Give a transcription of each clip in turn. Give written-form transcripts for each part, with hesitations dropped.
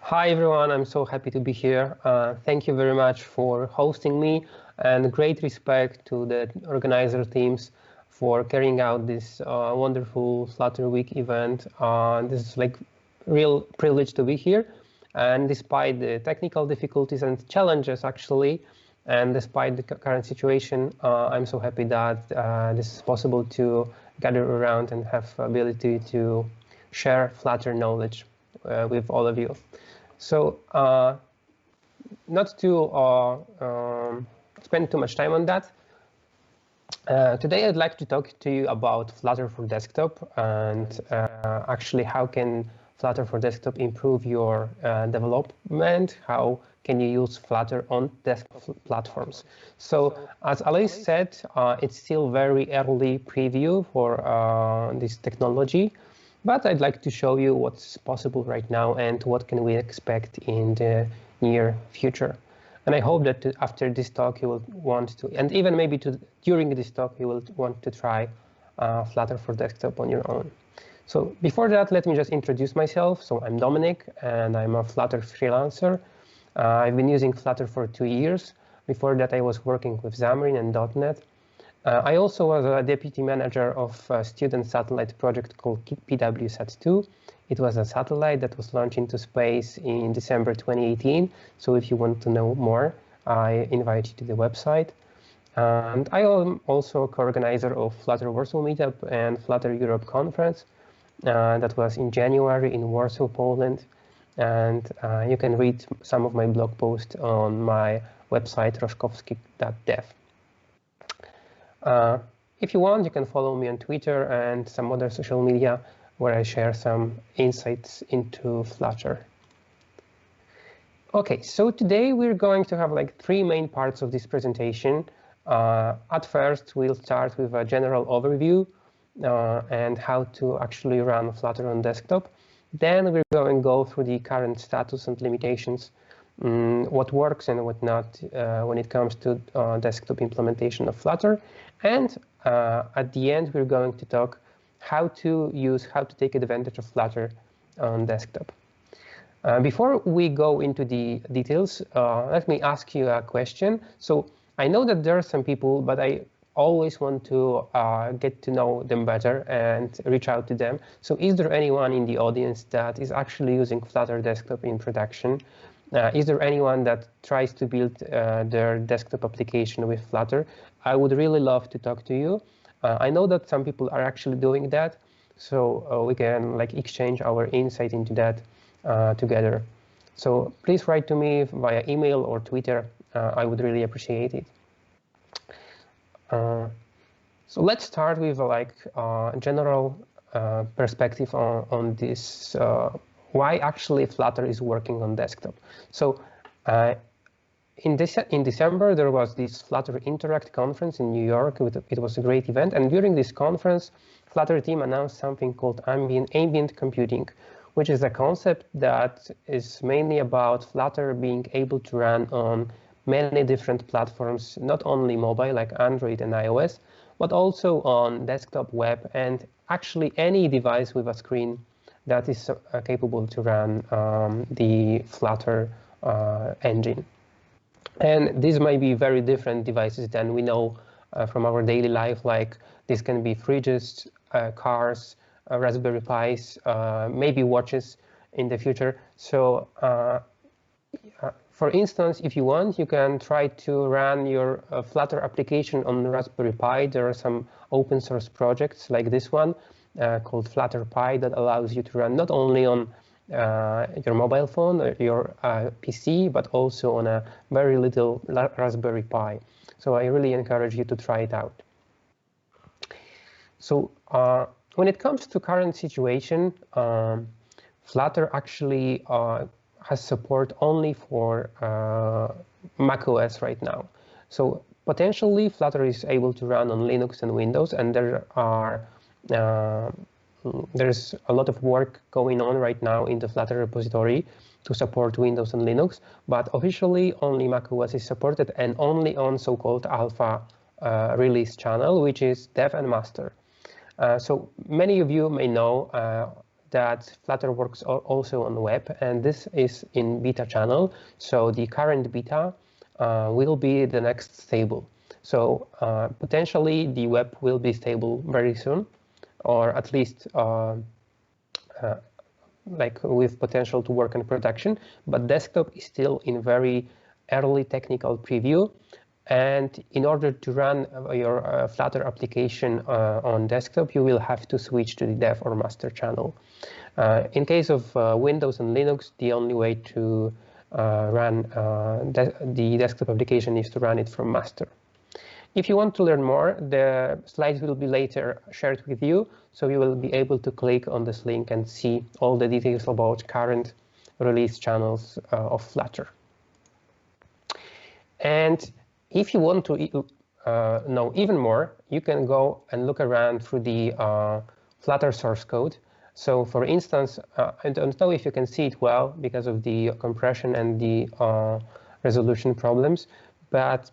Hi everyone, I'm so happy to be here. Thank you very much for hosting me, and great respect to the organizer teams for carrying out this wonderful Flutter Week event. This is like real privilege to be here, and despite the technical difficulties and challenges actually, and despite the current situation, I'm so happy that this is possible to gather around and have ability to share Flutter knowledge with all of you. So not to spend too much time on that, today I'd like to talk to you about Flutter for Desktop and actually how can Flutter for Desktop improve your development, how can you use Flutter on desktop platforms. So as Alice said, it's still very early preview for this technology. But I'd like to show you what's possible right now and what can we expect in the near future. And I hope that after this talk you will want to, and even maybe during this talk you will want to try Flutter for Desktop on your own. So before that, let me just introduce myself. So I'm Dominik and I'm a Flutter freelancer. I've been using Flutter for 2 years. Before that I was working with Xamarin and .NET. I also was a deputy manager of a student satellite project called PWSat-2. It was a satellite that was launched into space in December 2018. So if you want to know more, I invite you to the website. And I am also a co-organizer of Flutter Warsaw Meetup and Flutter Europe Conference. That was in January in Warsaw, Poland. And you can read some of my blog posts on my website, roszkowski.dev. If you want, you can follow me on Twitter and some other social media where I share some insights into Flutter. Okay, so today we're going to have like 3 main parts of this presentation. At first, we'll start with a general overview and how to actually run Flutter on desktop. Then we're going to go through the current status and limitations, what works and what not when it comes to desktop implementation of Flutter. And at the end, we're going to talk how to take advantage of Flutter on desktop. Before we go into the details, let me ask you a question. So I know that there are some people, but I always want to get to know them better and reach out to them. So is there anyone in the audience that is actually using Flutter desktop in production? Is there anyone that tries to build their desktop application with Flutter? I would really love to talk to you. I know that some people are actually doing that, so we can like exchange our insight into that together. So please write to me via email or Twitter. I would really appreciate it. So let's start with like general perspective on this. Why actually Flutter is working on desktop. So in December, there was this Flutter Interact conference in New York. It was a great event. And during this conference, Flutter team announced something called ambient computing, which is a concept that is mainly about Flutter being able to run on many different platforms, not only mobile like Android and iOS, but also on desktop, web, and actually any device with a screen that is capable to run the Flutter engine. And these might be very different devices than we know from our daily life, like this can be fridges, cars, Raspberry Pis, maybe watches in the future. So for instance, if you want, you can try to run your Flutter application on Raspberry Pi. There are some open source projects like this one called Flutter Pi that allows you to run not only on your mobile phone or your PC, but also on a very little Raspberry Pi. So I really encourage you to try it out. So when it comes to current situation, Flutter actually has support only for macOS right now. So potentially Flutter is able to run on Linux and Windows, and there's a lot of work going on right now in the Flutter repository to support Windows and Linux, but officially only macOS is supported and only on so-called alpha release channel, which is dev and master. So many of you may know that Flutter works also on the web, and this is in beta channel. So the current beta will be the next stable. So potentially the web will be stable very soon, or at least like with potential to work in production, but desktop is still in very early technical preview. And in order to run your Flutter application on desktop, you will have to switch to the dev or master channel. In case of Windows and Linux, the only way to run the desktop application is to run it from master. If you want to learn more, the slides will be later shared with you, so you will be able to click on this link and see all the details about current release channels of Flutter. And if you want to know even more, you can go and look around through the Flutter source code. So for instance, I don't know if you can see it well because of the compression and the resolution problems, but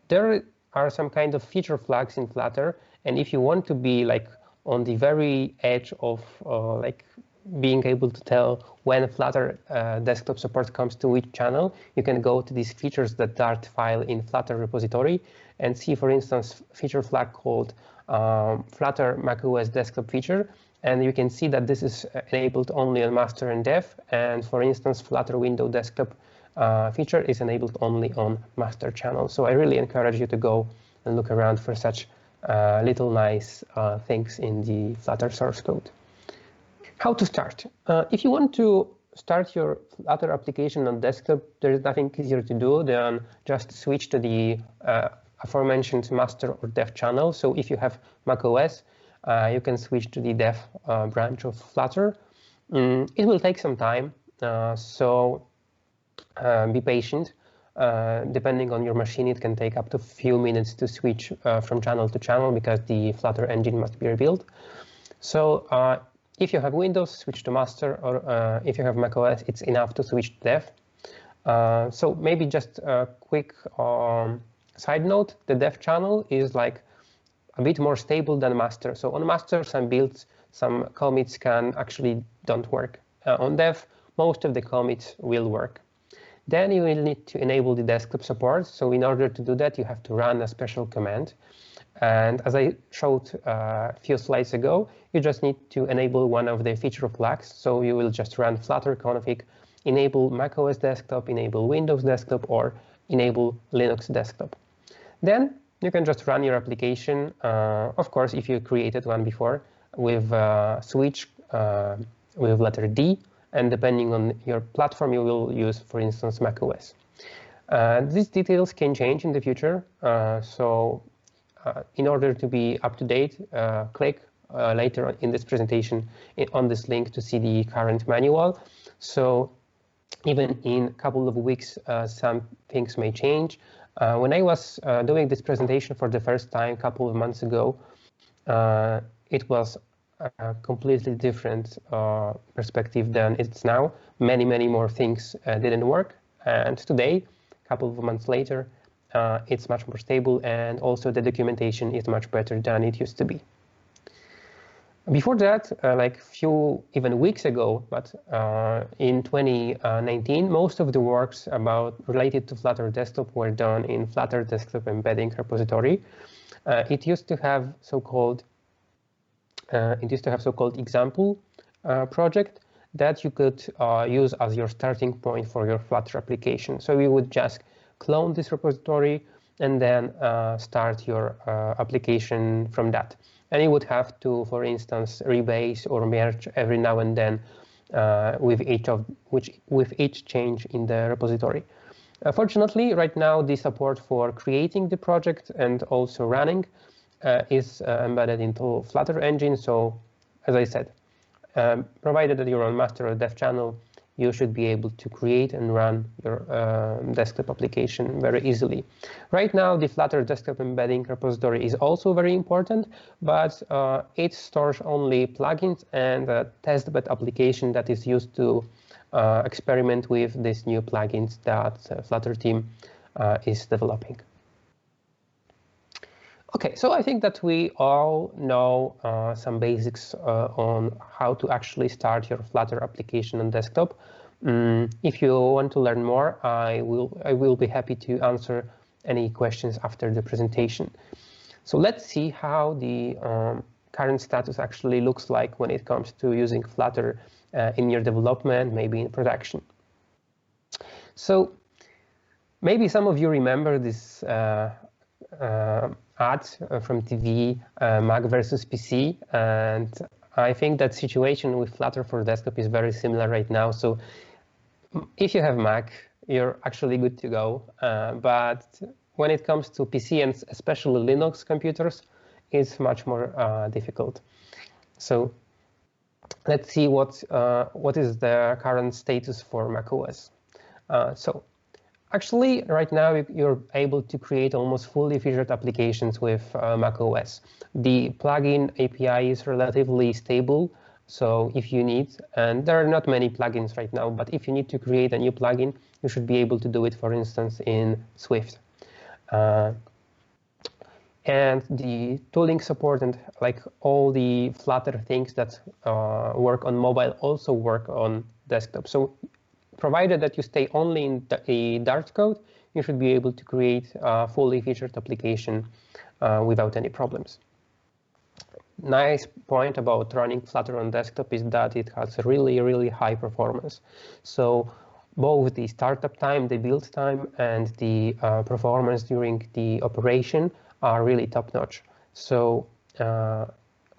there are some kind of feature flags in Flutter, and if you want to be like on the very edge of like being able to tell when Flutter desktop support comes to which channel, you can go to this features.dart file in Flutter repository and see, for instance, feature flag called Flutter macOS desktop feature, and you can see that this is enabled only on master and dev, and for instance, Flutter window desktop feature is enabled only on master channel. So I really encourage you to go and look around for such little nice things in the Flutter source code. How to start? If you want to start your Flutter application on desktop, there is nothing easier to do than just switch to the aforementioned master or dev channel. So if you have macOS, you can switch to the dev branch of Flutter. It will take some time, so be patient. Depending on your machine, it can take up to a few minutes to switch from channel to channel because the Flutter engine must be rebuilt. So if you have Windows, switch to master, or if you have macOS, it's enough to switch to dev. So maybe just a quick side note, the dev channel is like a bit more stable than master. So on master, some builds, some commits actually don't work. On dev, most of the commits will work. Then you will need to enable the desktop support. So in order to do that, you have to run a special command. And as I showed a few slides ago, you just need to enable one of the feature flags. So you will just run flutter config, enable macOS desktop, enable Windows desktop, or enable Linux desktop. Then you can just run your application, of course, if you created one before, with switch with letter D. And depending on your platform, you will use, for instance, macOS. These details can change in the future. In order to be up to date, click later in this presentation on this link to see the current manual. So even in a couple of weeks, some things may change. When I was doing this presentation for the first time a couple of months ago, it was a completely different perspective than it's now. Many more things didn't work. And today, a couple of months later, it's much more stable, and also the documentation is much better than it used to be. Before that, like few even weeks ago, but in 2019, most of the works related to Flutter desktop were done in flutter-desktop-embedding repository. It used to have so-called example project that you could use as your starting point for your Flutter application. So you would just clone this repository and then start your application from that. And you would have to, for instance, rebase or merge every now and then with each change in the repository. Fortunately, right now, the support for creating the project and also running is embedded into Flutter engine. So, as I said, provided that you're on master or dev channel, you should be able to create and run your desktop application very easily. Right now, the Flutter desktop embedding repository is also very important, but it stores only plugins and a testbed application that is used to experiment with these new plugins that Flutter team is developing. Okay, so I think that we all know some basics on how to actually start your Flutter application on desktop. If you want to learn more, I will be happy to answer any questions after the presentation. So let's see how the current status actually looks like when it comes to using Flutter in your development, maybe in production. So maybe some of you remember this ad from TV, Mac versus PC, and I think that situation with Flutter for desktop is very similar right now. So if you have Mac, you're actually good to go, but when it comes to PC and especially Linux computers, it's much more difficult. So let's see what is the current status for macOS. So actually, right now, you're able to create almost fully featured applications with macOS. The plugin API is relatively stable, so if you need, and there are not many plugins right now, but if you need to create a new plugin, you should be able to do it, for instance, in Swift. And the tooling support and like all the Flutter things that work on mobile also work on desktop. So provided that you stay only in a Dart code, you should be able to create a fully featured application without any problems. Nice point about running Flutter on desktop is that it has really, really high performance. So both the startup time, the build time, and the performance during the operation are really top-notch. So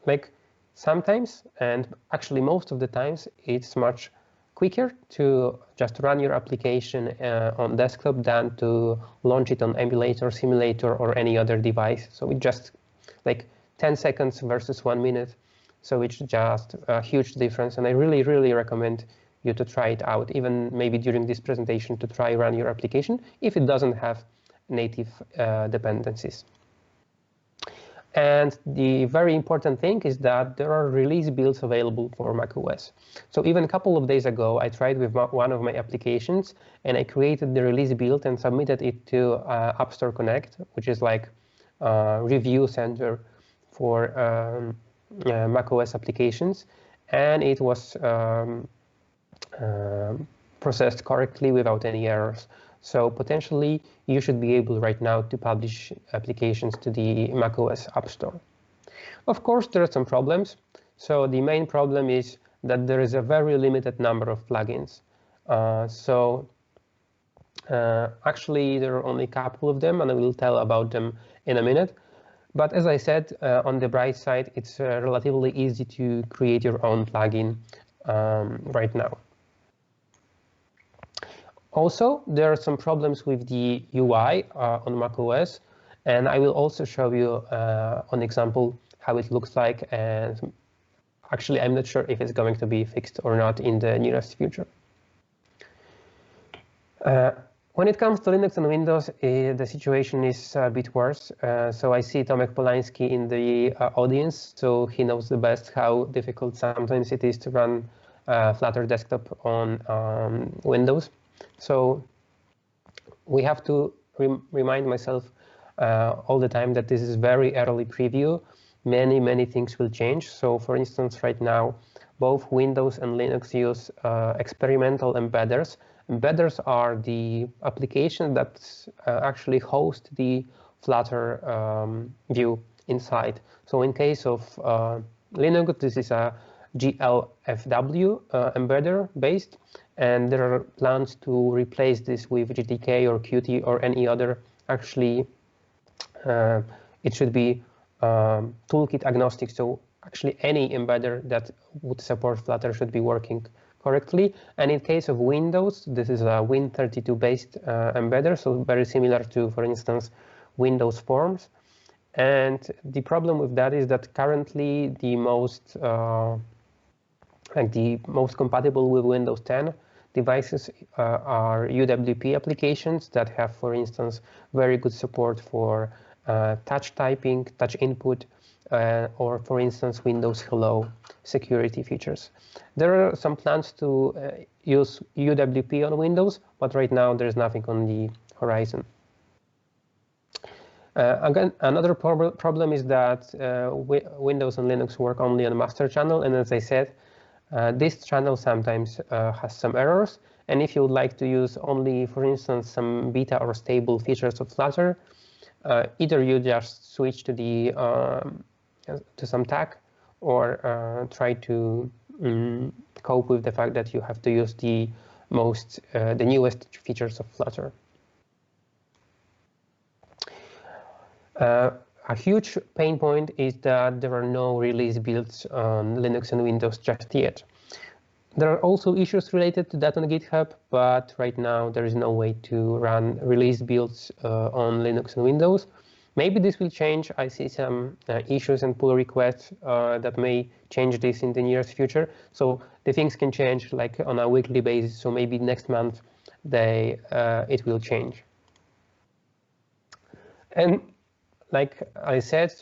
like sometimes, and actually most of the times, it's much quicker to just run your application on desktop than to launch it on emulator, simulator, or any other device. So it just like 10 seconds versus 1 minute. So it's just a huge difference. And I really, really recommend you to try it out, even maybe during this presentation to try run your application if it doesn't have native dependencies. And the very important thing is that there are release builds available for macOS. So even a couple of days ago, I tried with one of my applications, and I created the release build and submitted it to App Store Connect, which is like a review center for macOS applications. And it was processed correctly without any errors. So potentially, you should be able right now to publish applications to the macOS App Store. Of course, there are some problems. So the main problem is that there is a very limited number of plugins. Actually, there are only a couple of them, and I will tell about them in a minute. But as I said, on the bright side, it's relatively easy to create your own plugin right now. Also, there are some problems with the UI on macOS, and I will also show you an example how it looks like. And actually, I'm not sure if it's going to be fixed or not in the nearest future. When it comes to Linux and Windows, the situation is a bit worse. So I see Tomek Polański in the audience, so he knows the best how difficult sometimes it is to run Flutter desktop on Windows. So we have to remind myself all the time that this is very early preview. Many things will change. So for instance, right now, both Windows and Linux use experimental embedders. Embedders are the applications that actually host the Flutter view inside. So in case of Linux, this is a GLFW embedder based, and there are plans to replace this with GTK or Qt or any other. Actually, it should be toolkit agnostic, so actually any embedder that would support Flutter should be working correctly. And in case of Windows, this is a Win32 based embedder, so very similar to, for instance, Windows Forms. And the problem with that is that currently the most compatible with Windows 10 devices are UWP applications that have, for instance, very good support for touch typing, touch input, or, for instance, Windows Hello security features. There are some plans to use UWP on Windows, but right now there's nothing on the horizon. Again, another problem is that Windows and Linux work only on master channel, and as I said, this channel sometimes has some errors. And if you would like to use only, for instance, some beta or stable features of Flutter, either you just switch to the to some tag, or try to cope with the fact that you have to use the newest features of Flutter. A huge pain point is that there are no release builds on Linux and Windows just yet. There are also issues related to that on GitHub, but right now there is no way to run release builds on Linux and Windows. Maybe this will change. I see some issues and pull requests that may change this in the nearest future. So the things can change like on a weekly basis. So maybe next month it will change. And like I said,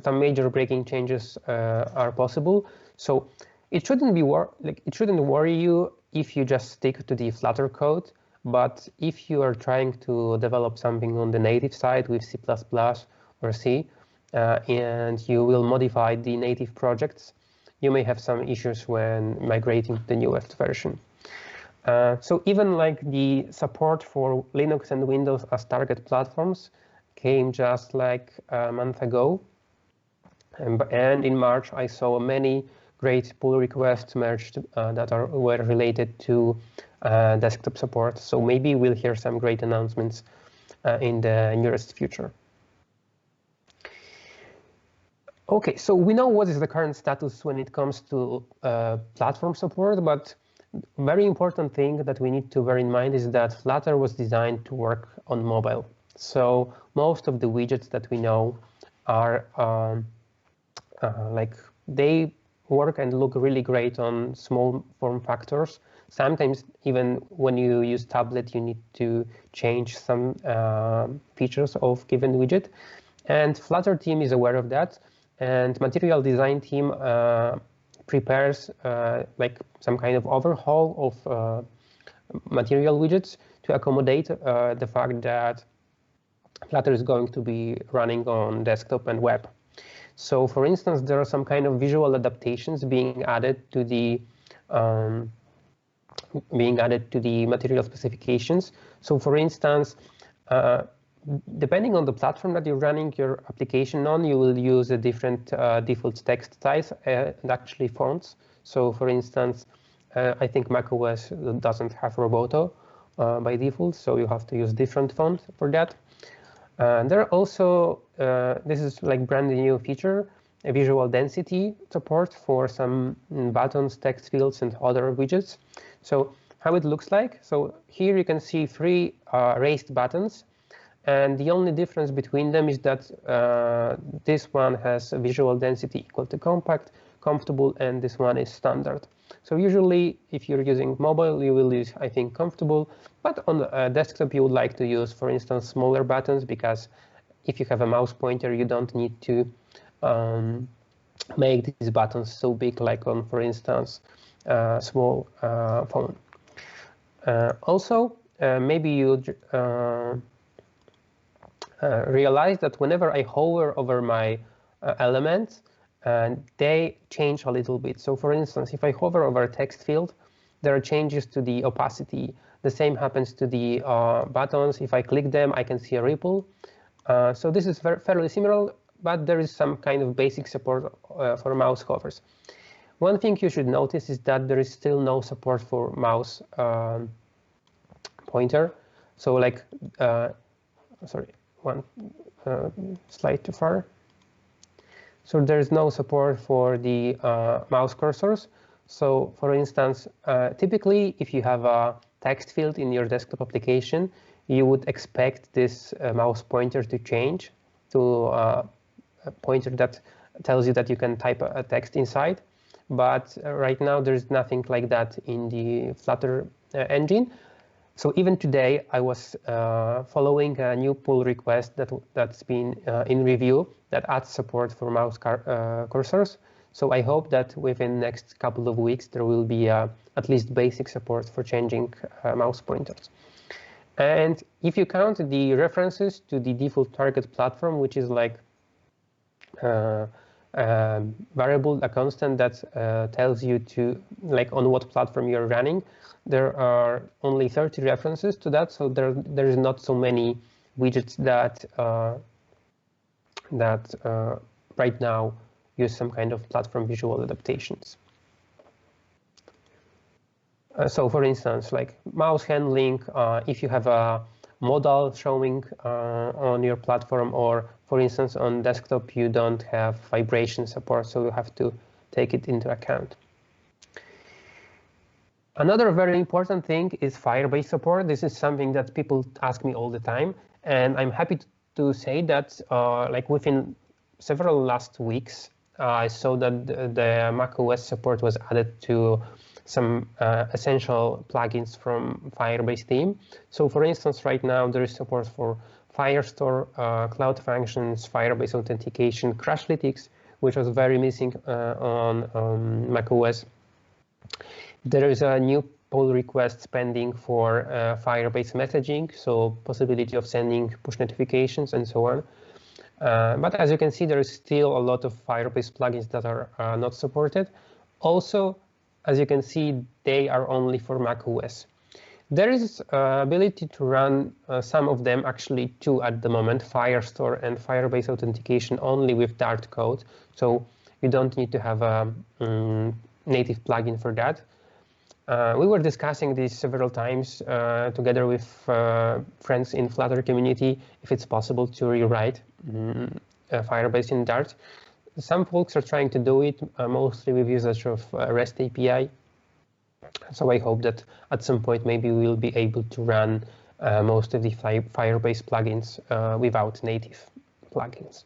some major breaking changes are possible. So it shouldn't worry you if you just stick to the Flutter code. But if you are trying to develop something on the native side with C++ or C, and you will modify the native projects, you may have some issues when migrating to the newest version. So even like the support for Linux and Windows as target platforms came just like a month ago. And in March, I saw many great pull requests merged that were related to desktop support. So maybe we'll hear some great announcements in the nearest future. OK, so we know what is the current status when it comes to platform support, but a very important thing that we need to bear in mind is that Flutter was designed to work on mobile. So most of the widgets that we know are like they work and look really great on small form factors. Sometimes even when you use tablet, you need to change some features of given widget. And Flutter team is aware of that. And material design team prepares like some kind of overhaul of material widgets to accommodate the fact that Flutter is going to be running on desktop and web. So for instance, there are some kind of visual adaptations being added to the material specifications. So for instance, depending on the platform that you're running your application on, you will use a different default text size and actually fonts. So for instance, I think macOS doesn't have Roboto by default, so you have to use different font for that. There are also, this is like brand new feature, a visual density support for some buttons, text fields, and other widgets. So how it looks like. So here you can see 3 raised buttons. And the only difference between them is that this one has a visual density equal to compact, comfortable, and this one is standard. So usually, if you're using mobile, you will use, I think, comfortable. But on a desktop, you would like to use, for instance, smaller buttons, because if you have a mouse pointer, you don't need to make these buttons so big, like on, for instance, a small phone. Also, maybe you realize that whenever I hover over my elements, they change a little bit. So for instance, if I hover over a text field, there are changes to the opacity. The same happens to the buttons. If I click them, I can see a ripple. So this is fairly similar, but there is some kind of basic support for mouse hovers. One thing you should notice is that there is still no support for mouse pointer. So like, sorry, one slide too far. So there is no support for the mouse cursors. So for instance, typically, if you have a text field in your desktop application, you would expect this mouse pointer to change to a pointer that tells you that you can type a text inside. But right now, there's nothing like that in the Flutter engine. So even today, I was following a new pull request that's been in review that adds support for mouse cursors. So I hope that within the next couple of weeks, there will be at least basic support for changing mouse pointers. And if you count the references to the default target platform, which is like variable, a constant that tells you to like on what platform you're running, there are only 30 references to that. So there is not so many widgets that right now use some kind of platform visual adaptations. So for instance, like mouse handling, if you have a modal showing on your platform, or for instance on desktop you don't have vibration support, so you have to take it into account. Another very important thing is Firebase support. This is something that people ask me all the time, and I'm happy to say that like within several last weeks, I saw that the macOS support was added to some essential plugins from Firebase team. So for instance, right now there is support for Firestore, Cloud Functions, Firebase Authentication, Crashlytics, which was very missing on macOS. There is a new pull request pending for Firebase messaging, so possibility of sending push notifications and so on. But as you can see, there is still a lot of Firebase plugins that are not supported. Also, as you can see, they are only for macOS. There is ability to run some of them, actually two at the moment, Firestore and Firebase Authentication, only with Dart code. So you don't need to have a native plugin for that. We were discussing this several times together with friends in Flutter community, if it's possible to rewrite Firebase in Dart. Some folks are trying to do it, mostly with usage of REST API. So I hope that at some point maybe we will be able to run most of the Firebase plugins without native plugins.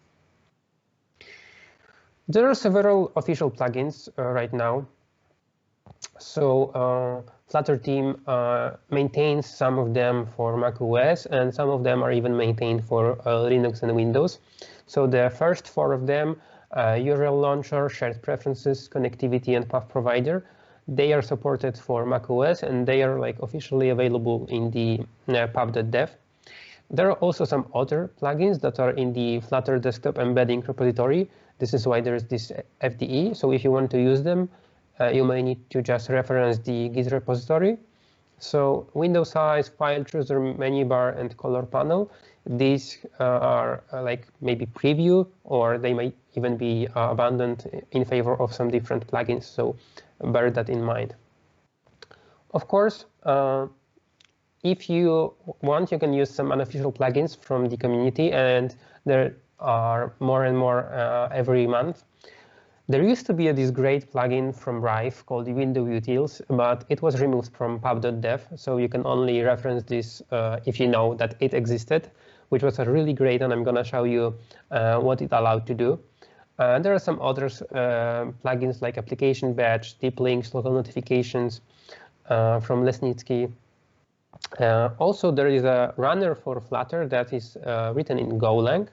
There are several official plugins right now. So Flutter team maintains some of them for macOS, and some of them are even maintained for Linux and Windows. So the first four of them, URL launcher, shared preferences, connectivity, and path provider, they are supported for macOS, and they are like officially available in the pub.dev. There are also some other plugins that are in the flutter-desktop-embedding repository. This is why there is this FDE. So if you want to use them, you may need to just reference the Git repository. So window size, file chooser, menu bar, and color panel. These are like maybe preview, or they may even be abandoned in favor of some different plugins. So bear that in mind. Of course, if you want, you can use some unofficial plugins from the community, and there are more and more every month. There used to be this great plugin from Rife called the Window Utils, but it was removed from pub.dev, so you can only reference this if you know that it existed, which was a really great, and I'm going to show you what it allowed to do. There are some others, plugins like Application Badge, Deep Links, Local Notifications from Lesnitsky. Also, there is a runner for Flutter that is written in Golang,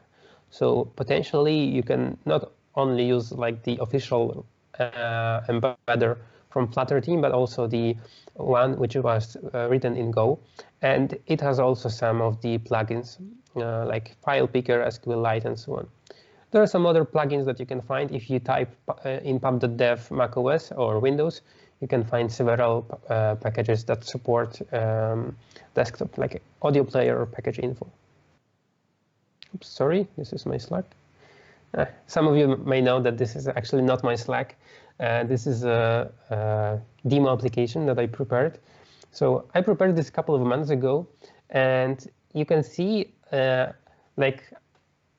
so potentially you can not only use like the official embedder from Flutter team, but also the one which was written in Go. And it has also some of the plugins like File Picker, SQLite, and so on. There are some other plugins that you can find if you type in pub.dev macOS or Windows. You can find several packages that support desktop, like audio player or package info. Oops, sorry, this is my Slack. Some of you may know that this is actually not my Slack. This is a demo application that I prepared. So I prepared this a couple of months ago, and you can see like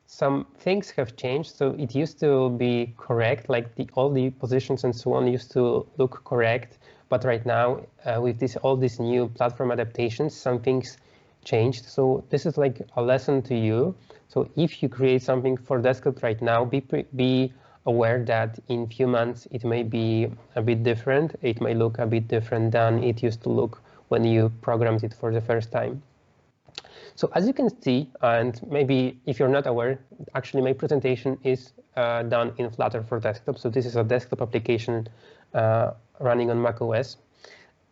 some things have changed. So it used to be correct, like all the positions and so on used to look correct. But right now, with all these new platform adaptations, some things changed. So this is like a lesson to you. So if you create something for desktop right now, be aware that in a few months it may be a bit different. It may look a bit different than it used to look when you programmed it for the first time. So as you can see, and maybe if you're not aware, actually my presentation is done in Flutter for desktop. So this is a desktop application running on macOS.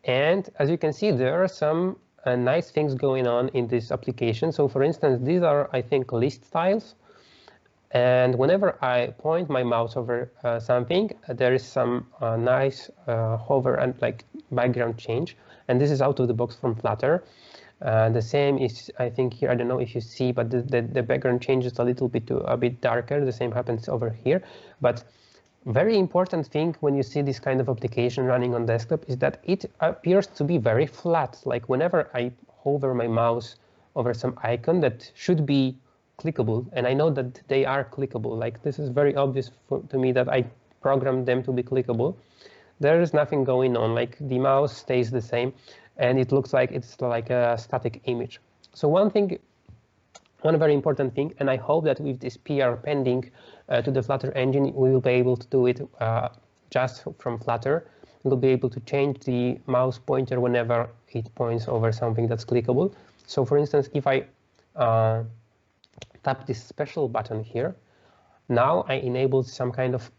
And as you can see, there are some nice things going on in this application. So for instance, these are, I think, list styles. And whenever I point my mouse over something, there is some nice hover and like background change. And this is out of the box from Flutter. The same is, I think, here. I don't know if you see, but the background changes a little bit to a bit darker. The same happens over here. But very important thing when you see this kind of application running on desktop is that it appears to be very flat. Like whenever I hover my mouse over some icon that should be clickable, and I know that they are clickable. Like this is very obvious to me that I programmed them to be clickable. There is nothing going on. Like the mouse stays the same, and it looks like it's like a static image. So one very important thing, and I hope that with this PR pending to the Flutter engine, we will be able to do it just from Flutter. We'll be able to change the mouse pointer whenever it points over something that's clickable. So for instance, if I tap this special button here, now I enabled some kind of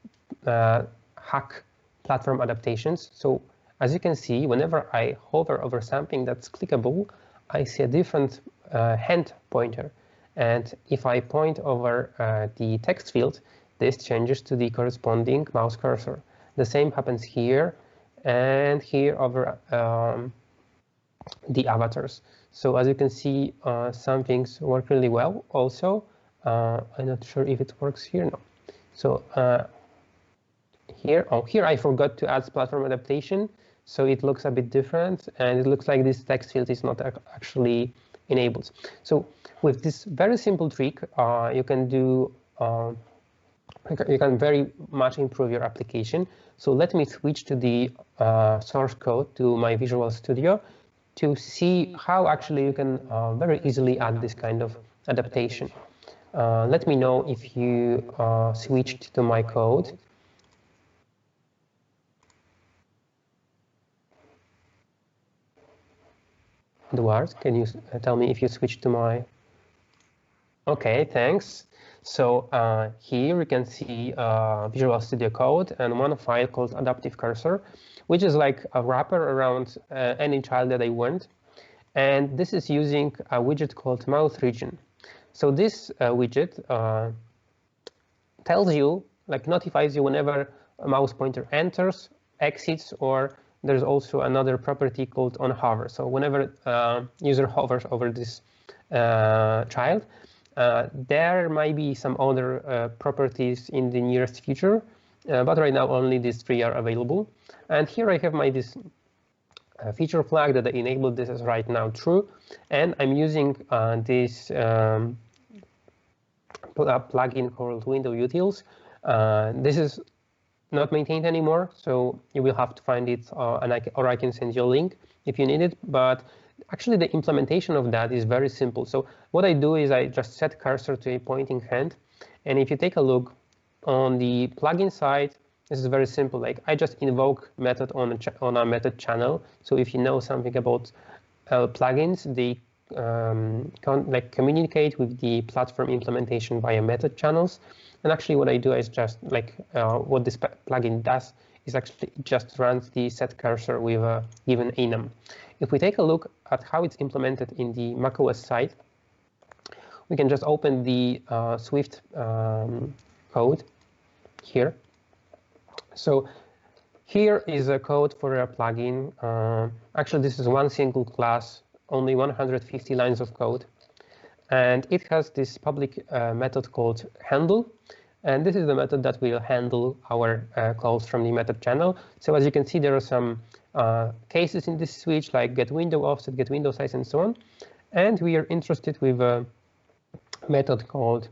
hack platform adaptations. So as you can see, whenever I hover over something that's clickable, I see a different hand pointer. And if I point over the text field, this changes to the corresponding mouse cursor. The same happens here and here over the avatars. So as you can see, some things work really well also. I'm not sure if it works here. No. So here I forgot to add platform adaptation. So it looks a bit different, and it looks like this text field is not actually enabled. So with this very simple trick, you can very much improve your application. So let me switch to the source code to my Visual Studio to see how actually you can very easily add this kind of adaptation. Let me know if you switched to my code. Eduard, can you tell me if you switched to my... Okay, thanks. So here we can see Visual Studio Code and one file called Adaptive Cursor, which is like a wrapper around any child that I want. And this is using a widget called Mouse Region. So this widget tells you, like notifies you whenever a mouse pointer enters, exits, or there's also another property called onHover. So whenever user hovers over this child, there might be some other properties in the nearest future, but right now only these three are available. And here I have my this feature flag that I enabled. This is right now true, and I'm using this plugin called Window Utils. This is not maintained anymore, so you will have to find it, or I can send you a link if you need it. But actually, the implementation of that is very simple. So what I do is I just set cursor to a pointing hand, and if you take a look on the plugin side, this is very simple. Like I just invoke method on a method channel. So if you know something about plugins, they communicate with the platform implementation via method channels. And actually what I do is just like what this plugin does is actually just runs the set cursor with a given enum. If we take a look at how it's implemented in the macOS side, we can just open the Swift code here. So here is a code for a plugin. Actually, this is one single class, only 150 lines of code. And it has this public method called handle. And this is the method that will handle our calls from the method channel. So as you can see, there are some cases in this switch, like get window offset, get window size, and so on. And we are interested with a method called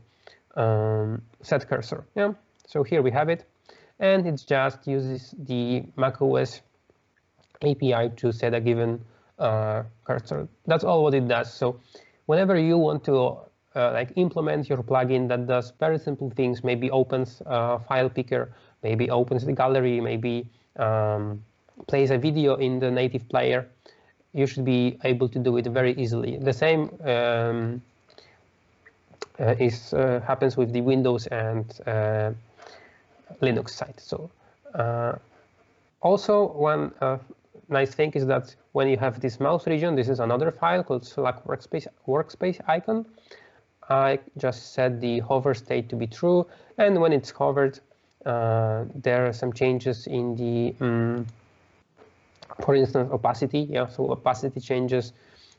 set cursor. Yeah. So here we have it. And it just uses the macOS API to set a given cursor. That's all what it does. So whenever you want to like implement your plugin that does very simple things, maybe opens a file picker, maybe opens the gallery, maybe plays a video in the native player, you should be able to do it very easily. The same happens with the Windows and Linux side. So also one nice thing is that when you have this mouse region, this is another file called Slack workspace icon. I just set the hover state to be true, and when it's hovered, there are some changes in the, for instance, opacity. Yeah, so opacity changes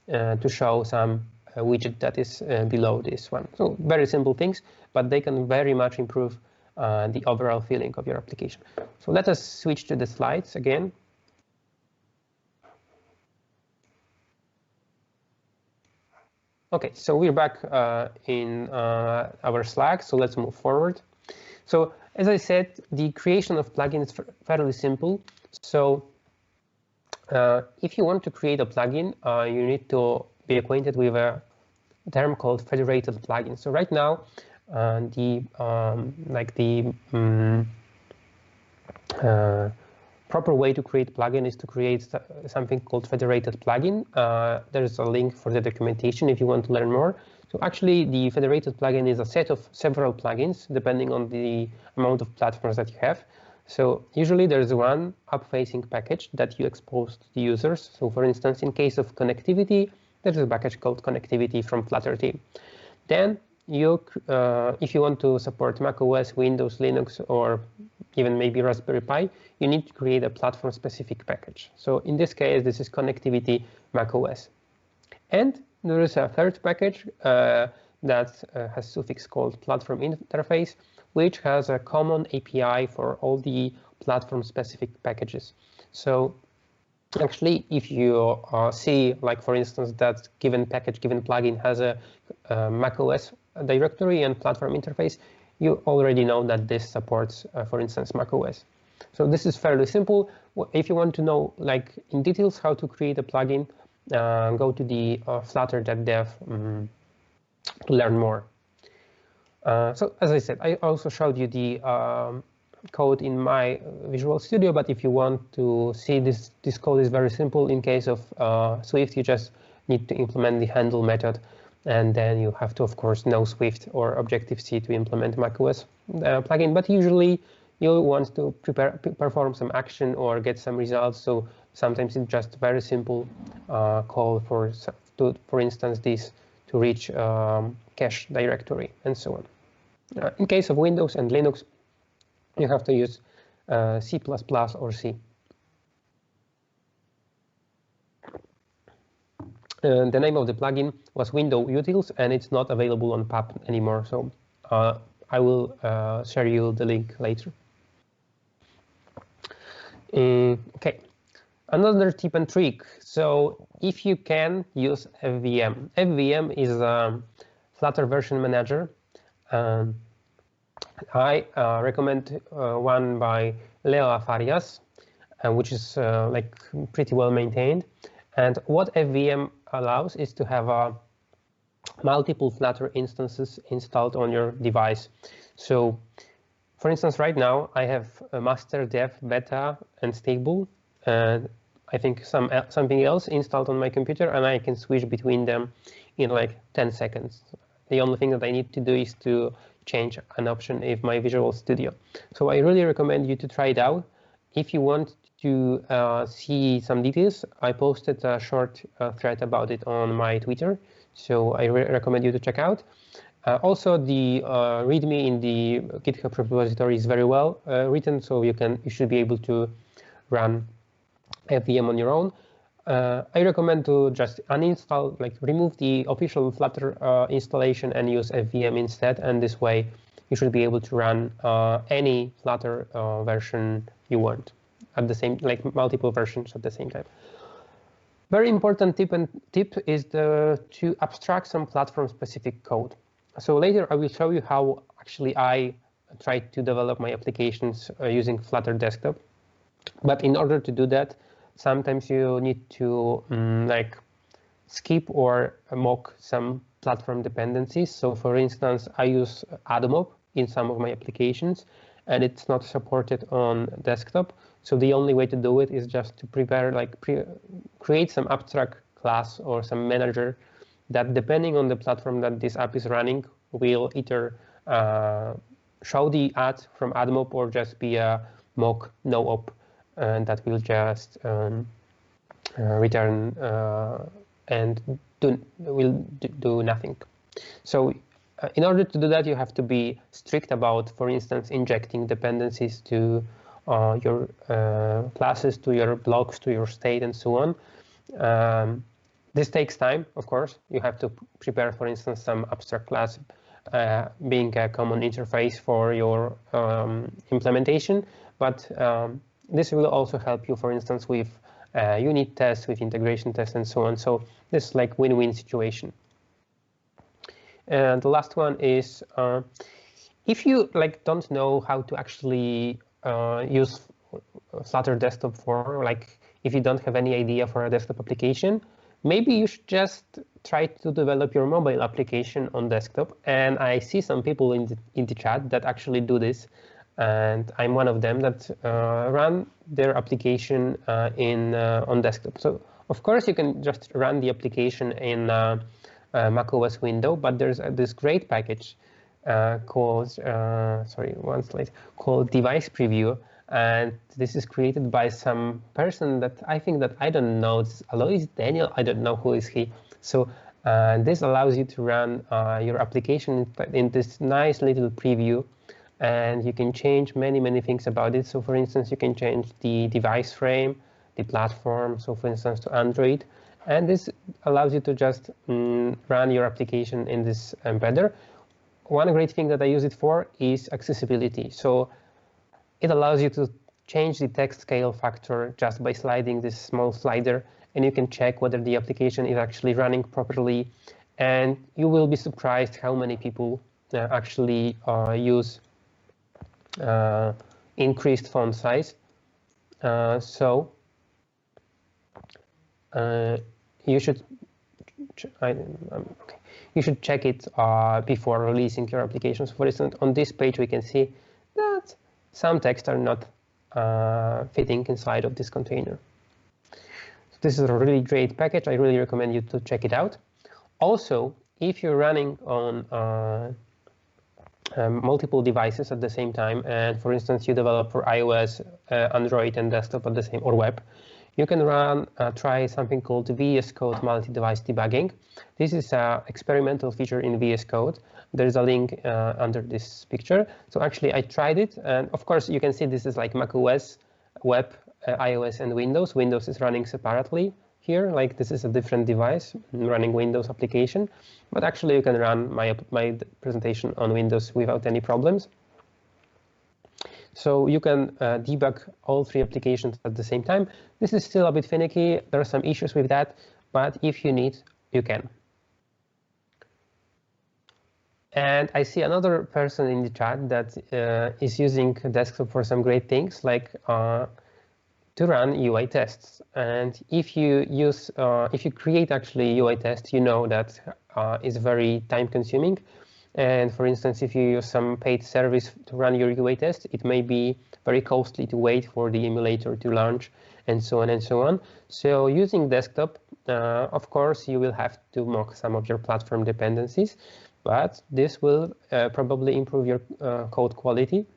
to show some widget that is below this one. So very simple things, but they can very much improve the overall feeling of your application. So let us switch to the slides again. Okay, so we're back in our Slack, so let's move forward. So as I said, the creation of plugins is fairly simple. So if you want to create a plugin, you need to be acquainted with a term called federated plugin. So right now, proper way to create plugin is to create something called federated plugin. There's a link for the documentation if you want to learn more. So actually, the federated plugin is a set of several plugins depending on the amount of platforms that you have. So usually there's one app-facing package that you expose to the users. So for instance, in case of connectivity, there's a package called connectivity from Flutter team. Then if you want to support macOS, Windows, Linux, or even maybe Raspberry Pi, you need to create a platform-specific package. So in this case, this is connectivity macOS. And there is a third package that has suffix called platform interface, which has a common API for all the platform-specific packages. So actually, if you see, like for instance, that given package, given plugin has a macOS directory and platform interface, you already know that this supports, for instance, macOS. So this is fairly simple. If you want to know, like in details, how to create a plugin, go to the flutter.dev to learn more. So as I said, I also showed you the code in my Visual Studio, but if you want to see this code is very simple. In case of Swift, you just need to implement the handle method, and then you have to, of course, know Swift or Objective-C to implement macOS plugin. But usually, you want to perform some action or get some results. So sometimes it's just a very simple call for instance, this to reach cache directory and so on. In case of Windows and Linux, you have to use C++ or C. The name of the plugin was Window Utils, and it's not available on pub anymore. So I will share you the link later. Okay, another tip and trick. So if you can use FVM. FVM is a Flutter version manager. I recommend one by Leo Farias, which is like pretty well maintained. And what FVM allows is to have multiple Flutter instances installed on your device. So for instance, right now I have a master, dev, beta, and stable, and I think something else installed on my computer, and I can switch between them in like 10 seconds. The only thing that I need to do is to change an option in my Visual Studio. So I really recommend you to try it out. If you want to see some details, I posted a short thread about it on my Twitter, so I recommend you to check out. Also, the README in the GitHub repository is very well written, so you should be able to run FVM on your own. I recommend to just uninstall, like remove the official Flutter installation and use FVM instead, and this way you should be able to run any Flutter version you want at the same, like multiple versions at the same time. Very important tip is to abstract some platform-specific code. So later I will show you how actually I try to develop my applications using Flutter Desktop. But in order to do that, sometimes you need to like skip or mock some platform dependencies. So for instance, I use AdMob in some of my applications, and it's not supported on desktop. So the only way to do it is just to create some abstract class or some manager that, depending on the platform that this app is running, will either show the ad from AdMob or just be a mock no-op, and that will just return and will do nothing. So in order to do that, you have to be strict about, for instance, injecting dependencies to your classes, to your blocks, to your state, and so on. This takes time, of course. You have to prepare, for instance, some abstract class being a common interface for your implementation. But this will also help you, for instance, with unit tests, with integration tests, and so on. So this is like win-win situation. And the last one is if you don't know how to actually use Flutter desktop for, if you don't have any idea for a desktop application, maybe you should just try to develop your mobile application on desktop. And I see some people in the chat that actually do this, and I'm one of them that run their application on desktop. So of course you can just run the application in macOS window, but there's this great package called called Device Preview, and this is created by some person that I think that I don't know. It's Alois Daniel. I don't know who is he. So this allows you to run your application in this nice little preview, and you can change many things about it. So for instance, you can change the device frame, the platform. So for instance, to Android. And this allows you to just run your application in this embedder. One great thing that I use it for is accessibility. So it allows you to change the text scale factor just by sliding this small slider, and you can check whether the application is actually running properly. And you will be surprised how many people actually use increased font size. You should check it before releasing your applications. For instance, on this page we can see that some text are not fitting inside of this container. So this is a really great package. I really recommend you to check it out. Also, if you're running on multiple devices at the same time, and for instance you develop for iOS, Android, and desktop at the same, or web, you can try something called VS Code multi-device debugging. This is an experimental feature in VS Code. There's a link under this picture. So actually I tried it, and of course you can see this is like macOS, web, iOS, and Windows. Windows is running separately here, like this is a different device running Windows application. But actually you can run my presentation on Windows without any problems. So you can debug all three applications at the same time. This is still a bit finicky. There are some issues with that, but if you need, you can. And I see another person in the chat that is using desktop for some great things, like to run UI tests. And if you create actually UI tests, you know that is very time consuming. And for instance, if you use some paid service to run your UA test, it may be very costly to wait for the emulator to launch, and so on and so on. So using desktop, of course, you will have to mock some of your platform dependencies, but this will probably improve your code quality.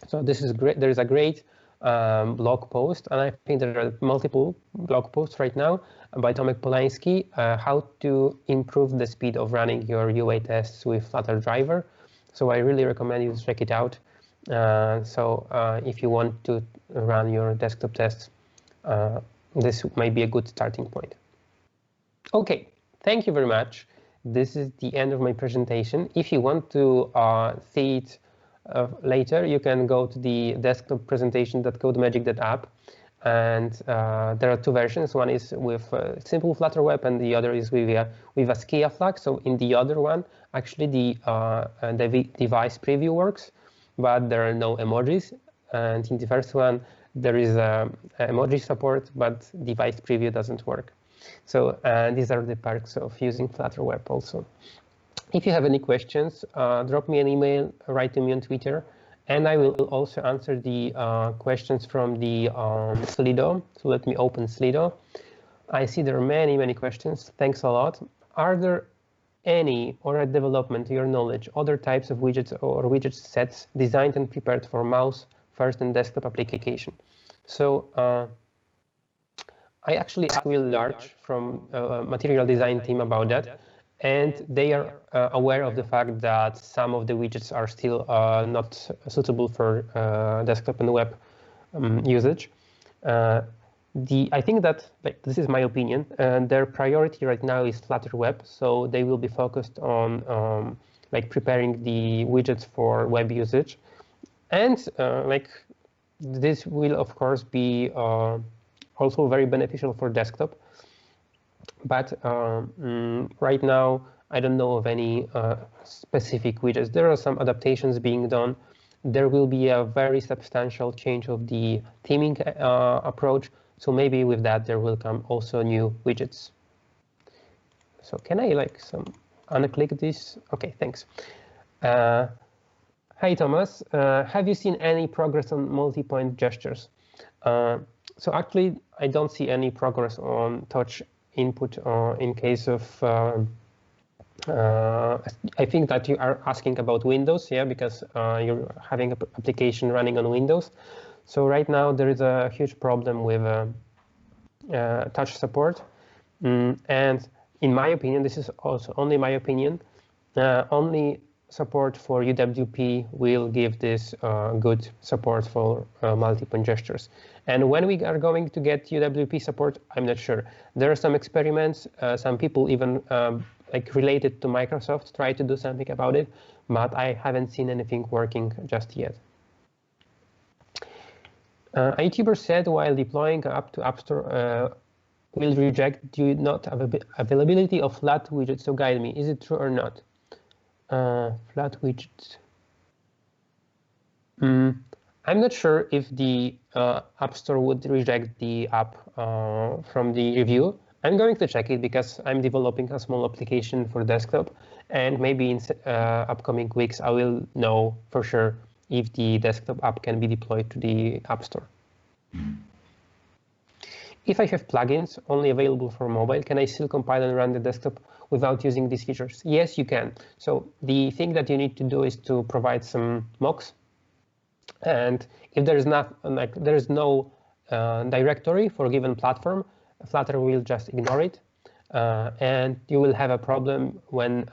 So this is great. There is a great blog post, and I think there are multiple blog posts right now by Tomek Polański, how to improve the speed of running your UA tests with Flutter driver. So I really recommend you to check it out. If you want to run your desktop tests, this might be a good starting point. Okay, thank you very much. This is the end of my presentation. If you want to see it later, you can go to the desktop presentation.codemagic.app, and there are two versions. One is with simple Flutter web, and the other is with a Skia flag. So in the other one, actually the device preview works, but there are no emojis. And in the first one, there is emoji support, but device preview doesn't work. So these are the perks of using Flutter web also. If you have any questions, drop me an email, write to me on Twitter, and I will also answer the questions from the Slido. So let me open Slido. I see there are many questions. Thanks a lot. Are there any, or at development, to your knowledge, other types of widgets or widget sets designed and prepared for mouse first and desktop application? So I actually asked Will Larch from material design team about that, and they are aware of the fact that some of the widgets are still not suitable for desktop and web usage. I think that, like, this is my opinion, their priority right now is Flutter Web, so they will be focused on like preparing the widgets for web usage, and like this will of course be also very beneficial for desktop. But right now, I don't know of any specific widgets. There are some adaptations being done. There will be a very substantial change of the theming approach. So maybe with that, there will come also new widgets. So can I like unclick this? Okay, thanks. Hi, Thomas. Have you seen any progress on multi-point gestures? So actually, I don't see any progress on touch input in case of, I think that you are asking about Windows, yeah, because you're having an application running on Windows. So right now there is a huge problem with touch support. And in my opinion, this is also only my opinion, only support for UWP will give this good support for multi-point gestures. And when we are going to get UWP support, I'm not sure. There are some experiments, some people even like related to Microsoft try to do something about it, but I haven't seen anything working just yet. A YouTuber said while deploying up to App Store will reject due not availability of flat widgets. So guide me, is it true or not? Flat widgets. I'm not sure if the App Store would reject the app from the review. I'm going to check it because I'm developing a small application for desktop, and maybe in upcoming weeks I will know for sure if the desktop app can be deployed to the App Store. If I have plugins only available for mobile, can I still compile and run the desktop without using these features? Yes, you can. So the thing that you need to do is to provide some mocks. And if there is not, like, there is no directory for a given platform, Flutter will just ignore it, and you will have a problem when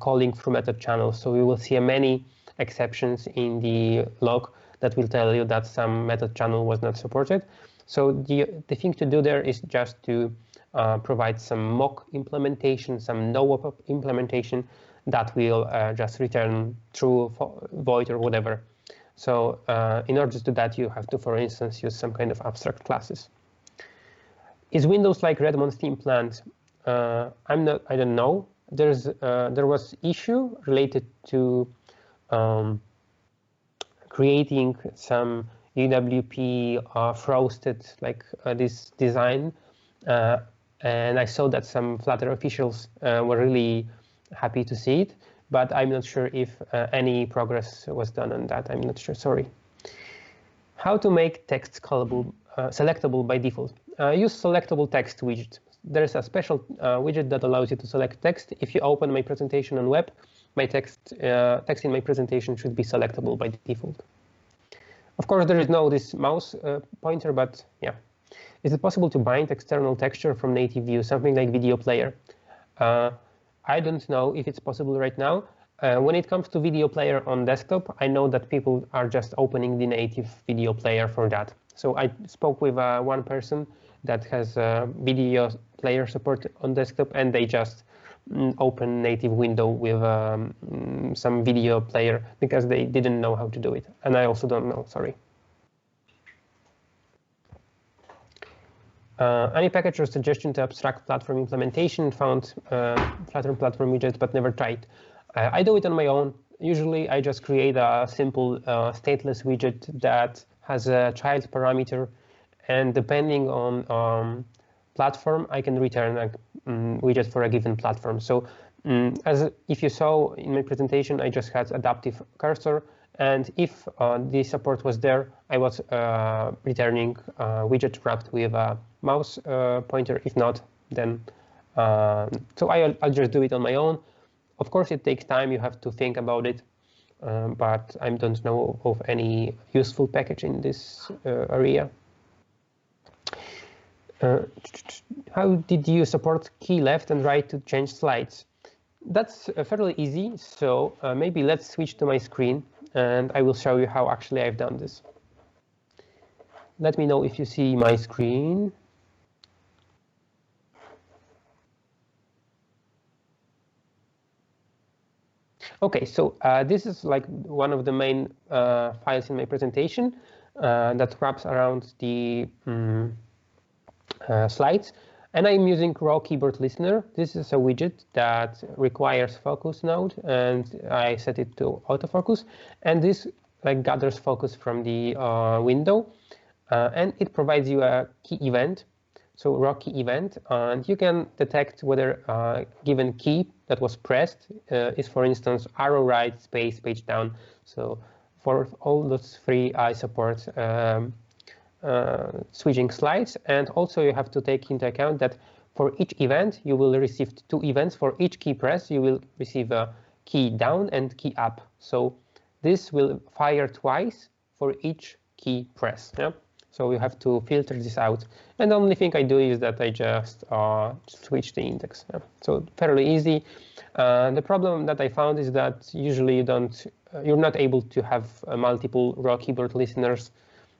calling through method channels. So you will see many exceptions in the log that will tell you that some method channel was not supported. So the thing to do there is just to provide some mock implementation, some no-op implementation that will just return true, void, or whatever. So in order to do that, you have to, for instance, use some kind of abstract classes. Is Windows like Redmond's theme planned? I don't know. There was issue related to creating some UWP frosted, like this design. And I saw that some Flutter officials were really happy to see it, but I'm not sure if any progress was done on that. I'm not sure, sorry. How to make text callable, selectable by default? Use selectable text widget. There's a special widget that allows you to select text. If you open my presentation on web, my text in my presentation should be selectable by default. Of course, there is no this mouse pointer, but yeah. Is it possible to bind external texture from native view, something like video player? I don't know if it's possible right now. When it comes to video player on desktop, I know that people are just opening the native video player for that. So I spoke with one person that has video player support on desktop, and they just open native window with some video player because they didn't know how to do it. And I also don't know, sorry. Any package or suggestion to abstract platform implementation? Found Flutter platform widget, but never tried. I do it on my own. Usually I just create a simple stateless widget that has a child parameter, and depending on platform, I can return a widget for a given platform. So if you saw in my presentation, I just had adaptive cursor, and if the support was there, I was returning a widget wrapped with a mouse pointer. If not, then so I'll just do it on my own. Of course, it takes time. You have to think about it, but I don't know of any useful package in this area. Uh, how did you support key left and right to change slides? That's fairly easy, so maybe let's switch to my screen and I will show you how actually I've done this. Let me know if you see my screen. Okay, so this is like one of the main files in my presentation that wraps around the slides. And I'm using raw keyboard listener. This is a widget that requires focus node, and I set it to autofocus. And this like gathers focus from the window, and it provides you a key event, so raw key event, and you can detect whether a given key that was pressed is, for instance, arrow right, space, page down. So for all those three, I support switching slides, and also you have to take into account that for each event you will receive two events. For each key press you will receive a key down and key up, so this will fire twice for each key press. Yeah, so you have to filter this out, and the only thing I do is that I just switch the index. Yeah? So fairly easy. The problem that I found is that usually you're not able to have multiple raw keyboard listeners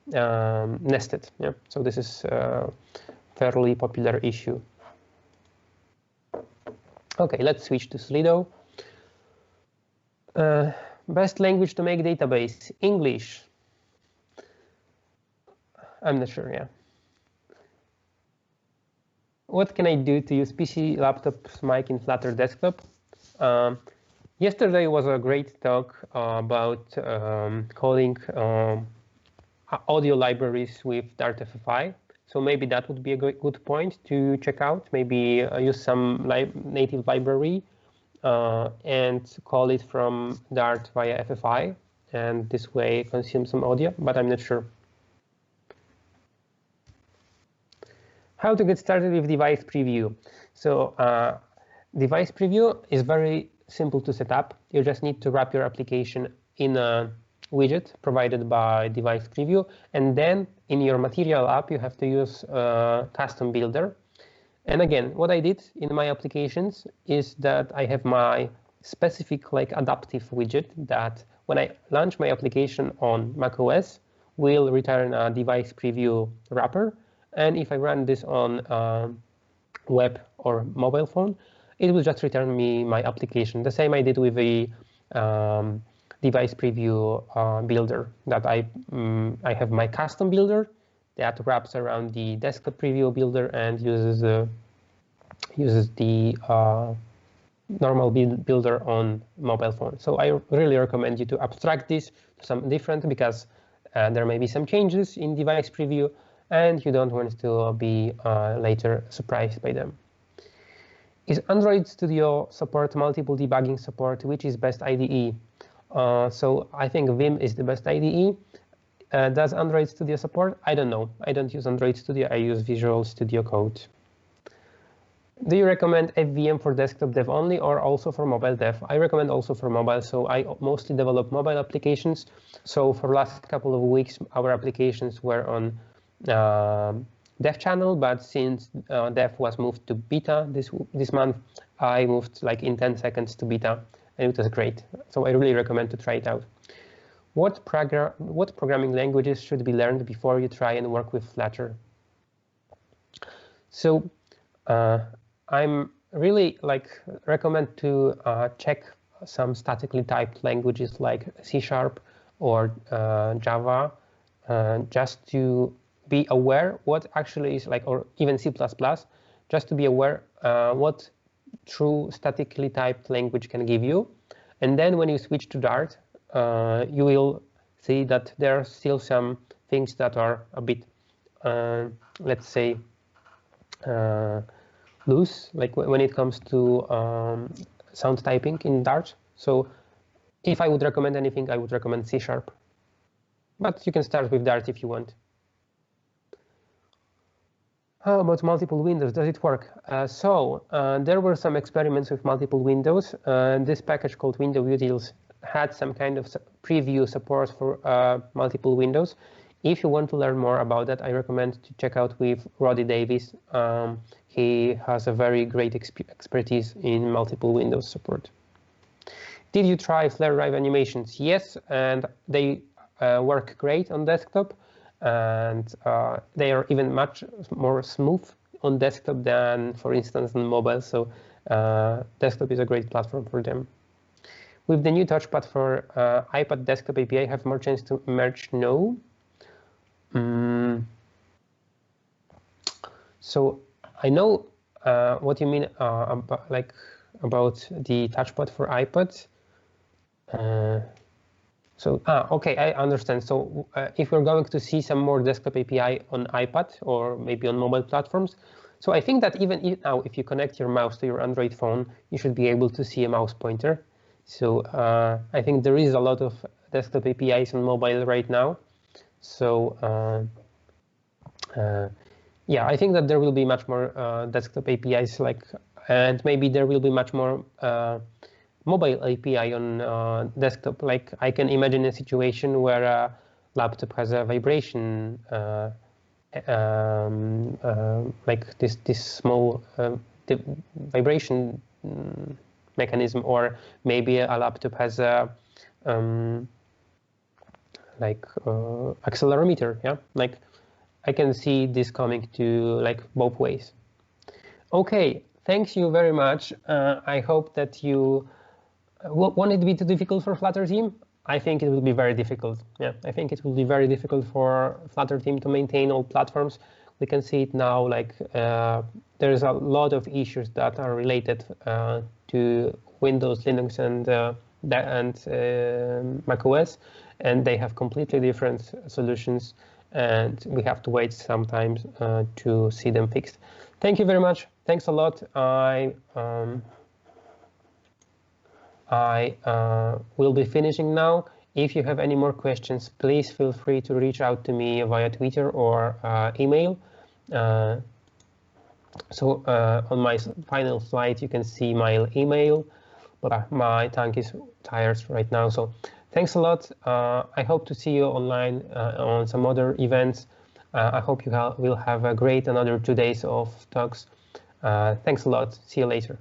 nested. Yeah, so this is a fairly popular issue. Okay, let's switch to Slido. Best language to make database: English. I'm not sure. Yeah. What can I do to use PC laptop's mic in Flutter desktop? Yesterday was a great talk about calling audio libraries with Dart-FFI. So maybe that would be a good point to check out. Maybe use some native library and call it from Dart via FFI, and this way consume some audio, but I'm not sure. How to get started with device preview. So device preview is very simple to set up. You just need to wrap your application in a widget provided by device preview, and then in your material app you have to use custom builder. And again, what I did in my applications is that I have my specific like adaptive widget that when I launch my application on macOS will return a device preview wrapper, and if I run this on web or mobile phone, it will just return me my application. The same I did with the device preview builder that I have my custom builder that wraps around the desktop preview builder and uses the normal builder on mobile phone. So I really recommend you to abstract this to something different, because there may be some changes in device preview and you don't want to be later surprised by them. Is Android Studio support multiple debugging support? Which is best IDE? So I think Vim is the best IDE. Does Android Studio support? I don't know. I don't use Android Studio. I use Visual Studio Code. Do you recommend FVM for desktop dev only or also for mobile dev? I recommend also for mobile. So I mostly develop mobile applications. So for last couple of weeks, our applications were on dev channel, but since dev was moved to beta this month, I moved like in 10 seconds to beta, and it was great. So I really recommend to try it out. What programming languages should be learned before you try and work with Flutter? So I'm really recommend to check some statically typed languages like C# or Java, just to be aware what actually is or even C++, just to be aware what true statically typed language can give you. And then when you switch to Dart, you will see that there are still some things that are a bit, let's say, loose, like when it comes to sound typing in Dart. So if I would recommend anything, I would recommend C#. But you can start with Dart if you want. How about multiple windows? Does it work? There were some experiments with multiple windows. This package called Window Utils had some kind of preview support for multiple windows. If you want to learn more about that, I recommend to check out with Roddy Davis. He has a very great expertise in multiple Windows support. Did you try Flare Drive animations? Yes, and they work great on desktop, and they are even much more smooth on desktop than, for instance, on mobile. So desktop is a great platform for them. With the new touchpad for iPad desktop API, have more chance to merge? No. So I know what you mean about the touchpad for iPad. Okay, I understand. So if we're going to see some more desktop API on iPad or maybe on mobile platforms, so I think that even now, if you connect your mouse to your Android phone, you should be able to see a mouse pointer. So I think there is a lot of desktop APIs on mobile right now. So yeah, I think that there will be much more desktop APIs, and maybe there will be much more mobile API on desktop. Like I can imagine a situation where a laptop has a vibration, like this small vibration mechanism, or maybe a laptop has a accelerometer. Yeah, like I can see this coming to both ways. Okay, thanks you very much. I hope that you won't it be too difficult for Flutter team? I think it will be very difficult. Yeah, I think it will be very difficult for Flutter team to maintain all platforms. We can see it now, there's a lot of issues that are related to Windows, Linux, and macOS, and they have completely different solutions, and we have to wait sometimes to see them fixed. Thank you very much. Thanks a lot. I will be finishing now. If you have any more questions, please feel free to reach out to me via Twitter or email. So on my final slide, you can see my email, but my tongue is tired right now. So thanks a lot. I hope to see you online on some other events. I hope you will have a great another 2 days of talks. Thanks a lot. See you later.